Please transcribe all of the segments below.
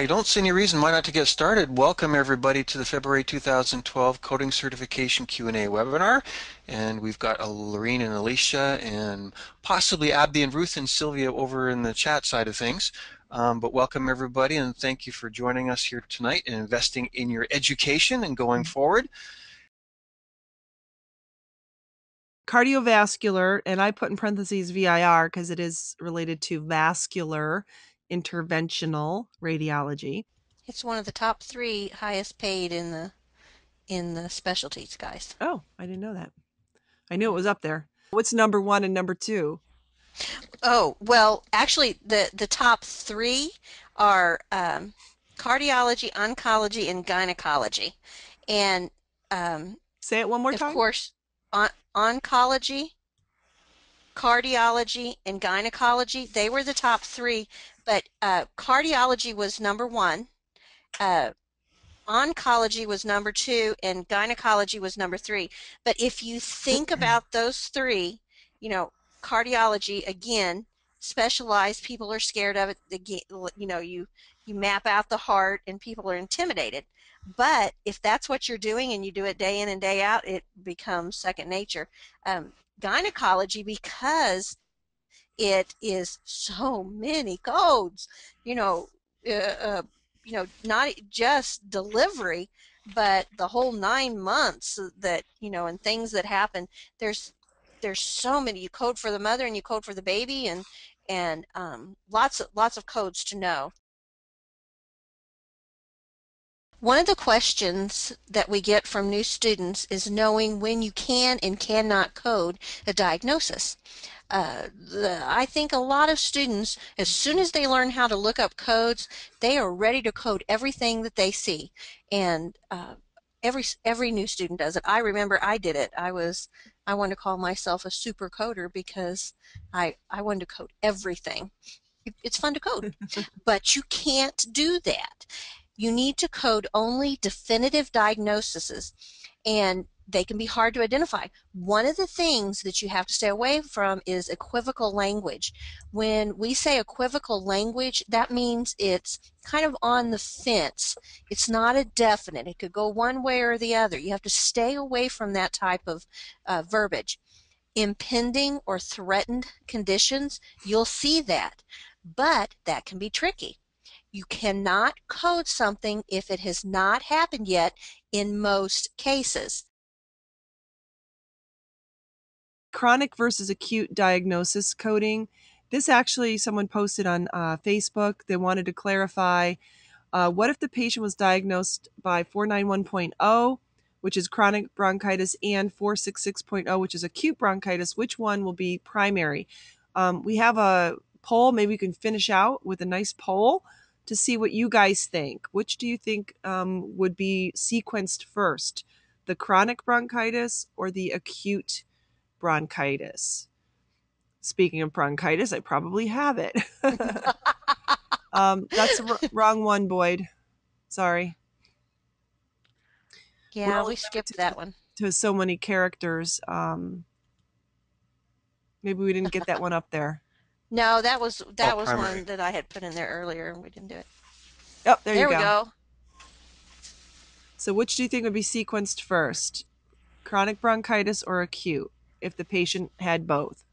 I don't see any reason why not to get started. Welcome everybody to the February 2012 Coding Certification Q&A webinar. And we've got Lorene and Alicia and possibly Abby and Ruth and Sylvia over in the chat side of things. But welcome everybody and thank you for joining us here tonight and investing in your education and going forward. Cardiovascular, and I put in parentheses VIR because it is related to vascular interventional radiology. It's one of the top 3 highest paid in the specialties, guys. Oh, I didn't know that. I knew it was up there. What's number 1 and number 2? Oh, well, actually, the top 3 are cardiology, oncology, and gynecology. And say it one more of time. course, oncology, cardiology, and gynecology, they were the top 3, but cardiology was number 1. Oncology was number 2 and gynecology was number 3. But if you think about those 3, cardiology, again, specialized, people are scared of it. You map out the heart and people are intimidated. But if that's what you're doing and you do it day in and day out, it becomes second nature. Gynecology, because it is so many codes, uh, uh, not just delivery, but the whole 9 months that, and things that happen. There's so many. You code for the mother and you code for the baby, and lots of codes to know. One of the questions that we get from new students is knowing when you can and cannot code a diagnosis. I think a lot of students, as soon as they learn how to look up codes, they are ready to code everything that they see. And every new student does it. I remember I did it. I wanted to call myself a super coder because I wanted to code everything. It's fun to code, but you can't do that. You need to code only definitive diagnoses, and they can be hard to identify. One of the things that you have to stay away from is equivocal language. When we say equivocal language, that means it's kind of on the fence. It's not a definite. It could go one way or the other. You have to stay away from that type of verbiage. Impending or threatened conditions, you'll see that, but that can be tricky. You cannot code something if it has not happened yet in most cases. Chronic versus acute diagnosis coding. This actually someone posted on Facebook. They wanted to clarify what if the patient was diagnosed by 491.0, which is chronic bronchitis, and 466.0, which is acute bronchitis. Which one will be primary? We have a poll. Maybe we can finish out with a nice poll to see what you guys think. Which do you think would be sequenced first, the chronic bronchitis or the acute bronchitis? Speaking of bronchitis, I probably have it. That's the wrong one, Boyd. Sorry. Yeah, we skipped that one. To so many characters. Maybe we didn't get that one up there. No, that was one that I had put in there earlier and we didn't do it. Oh, there you go. There we go. So which do you think would be sequenced first? Chronic bronchitis or acute, if the patient had both?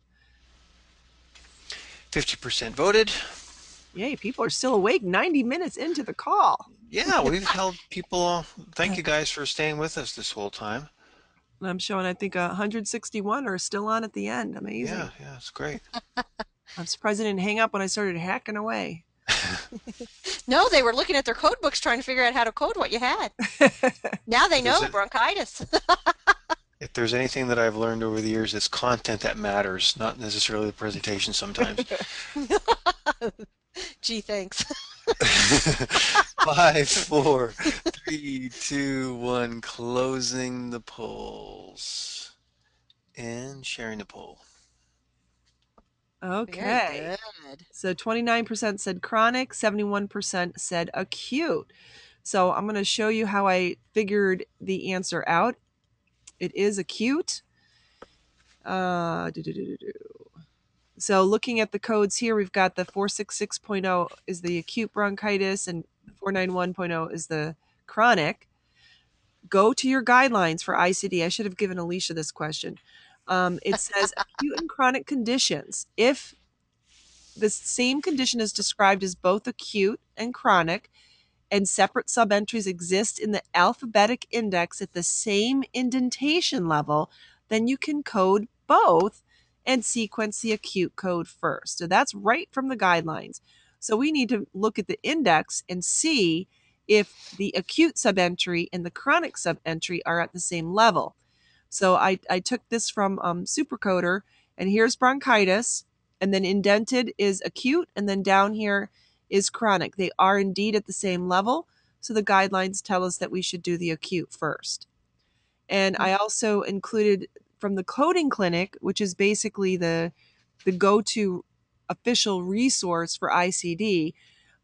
50% voted. Yay, people are still awake 90 minutes into the call. Yeah, we've held people. Thank you guys for staying with us this whole time. I'm showing, I think, 161 are still on at the end. Amazing. Yeah, it's great. I'm surprised I didn't hang up when I started hacking away. No, they were looking at their code books trying to figure out how to code what you had. Now they know bronchitis. If there's anything that I've learned over the years, it's content that matters, not necessarily the presentation sometimes. Gee, thanks. 5, 4, 3, 2, 1, closing the polls and sharing the poll. Okay. So 29% said chronic, 71% said acute. So I'm going to show you how I figured the answer out. It is acute. So looking at the codes here, we've got the 466.0 is the acute bronchitis and 491.0 is the chronic. Go to your guidelines for ICD. I should have given Alicia this question. It says acute and chronic conditions. If the same condition is described as both acute and chronic, and separate subentries exist in the alphabetic index at the same indentation level, then you can code both and sequence the acute code first. So that's right from the guidelines. So we need to look at the index and see if the acute subentry and the chronic subentry are at the same level. So I took this from Supercoder, and here's bronchitis, and then indented is acute, and then down here is chronic. They are indeed at the same level, so the guidelines tell us that we should do the acute first. And I also included from the coding clinic, which is basically the go-to official resource for ICD,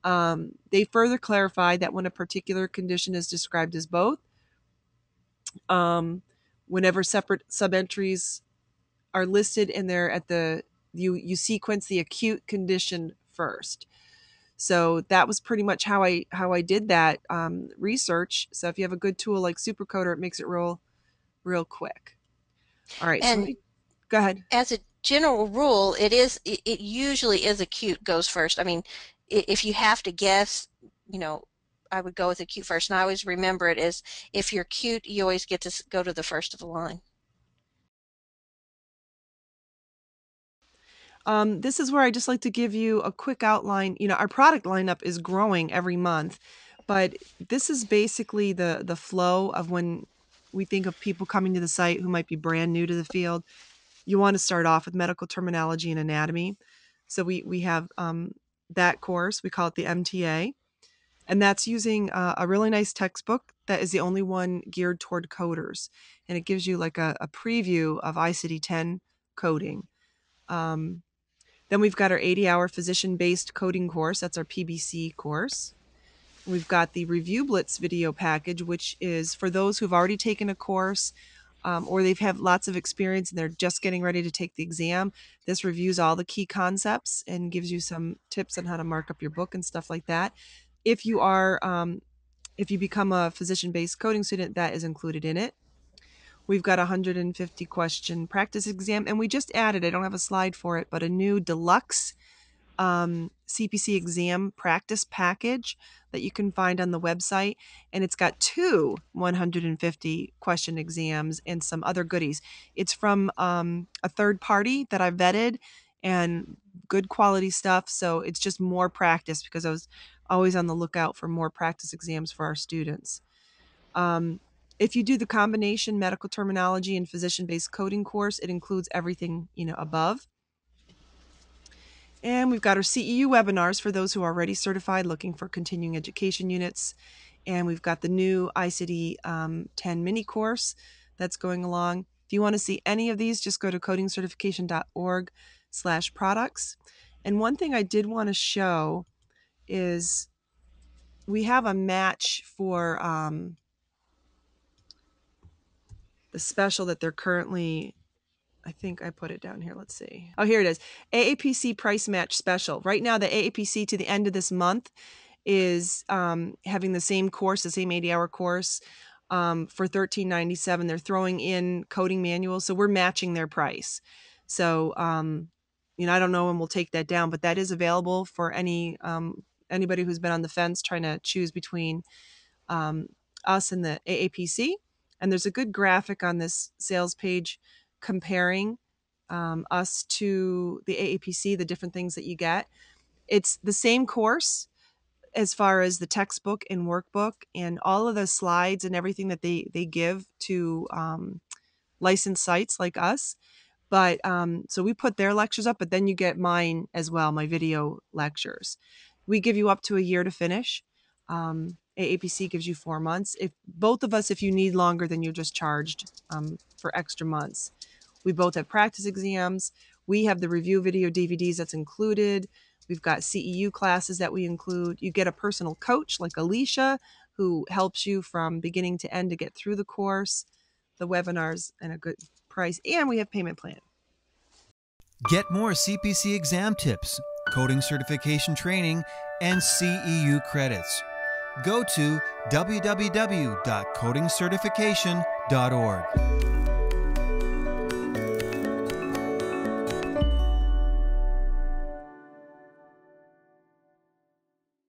they further clarified that when a particular condition is described as both, whenever separate subentries are listed and they're at you sequence the acute condition first. So that was pretty much how I did that research. So if you have a good tool like Supercoder, it makes it real quick. All right, so go ahead. As a general rule, it usually is acute goes first. I mean, if you have to guess, I would go with acute first. And I always remember it as if you're acute, you always get to go to the first of the line. This is where I just like to give you a quick outline. Our product lineup is growing every month, but this is basically the flow of when we think of people coming to the site who might be brand new to the field. You want to start off with medical terminology and anatomy. So we have that course. We call it the MTA. And that's using a really nice textbook that is the only one geared toward coders. And it gives you like a preview of ICD-10 coding. Then we've got our 80-hour physician-based coding course. That's our PBC course. We've got the Review Blitz video package, which is for those who've already taken a course or they've had lots of experience and they're just getting ready to take the exam. This reviews all the key concepts and gives you some tips on how to mark up your book and stuff like that. If you become a physician-based coding student, that is included in it. We've got a 150 question practice exam, and we just added, I don't have a slide for it, but a new deluxe CPC exam practice package that you can find on the website. And it's got 2 150 question exams and some other goodies. It's from a third party that I vetted and good quality stuff. So it's just more practice because I was always on the lookout for more practice exams for our students. If you do the combination medical terminology and physician-based coding course, it includes everything, above. And we've got our CEU webinars for those who are already certified looking for continuing education units. And we've got the new ICD 10 mini course that's going along. If you want to see any of these, just go to codingcertification.org/products. And one thing I did want to show is we have a match for the special that they're currently, I think I put it down here. Let's see. Oh, here it is. AAPC price match special. Right now, the AAPC to the end of this month is having the same course, the same 80-hour course for $13.97. They're throwing in coding manuals, so we're matching their price. So, I don't know when we'll take that down, but that is available for anybody who's been on the fence trying to choose between us and the AAPC. And there's a good graphic on this sales page comparing us to the AAPC, the different things that you get. It's the same course as far as the textbook and workbook and all of the slides and everything that they give to licensed sites like us. But so we put their lectures up, but then you get mine as well, my video lectures. We give you up to a year to finish. AAPC gives you 4 months. If both of us, if you need longer, then you're just charged for extra months. We both have practice exams. We have the review video DVDs that's included. We've got CEU classes that we include. You get a personal coach like Alicia who helps you from beginning to end to get through the course, the webinars, and a good price. And we have payment plan. Get more CPC exam tips, coding certification training, and CEU credits. go to www.codingcertification.org.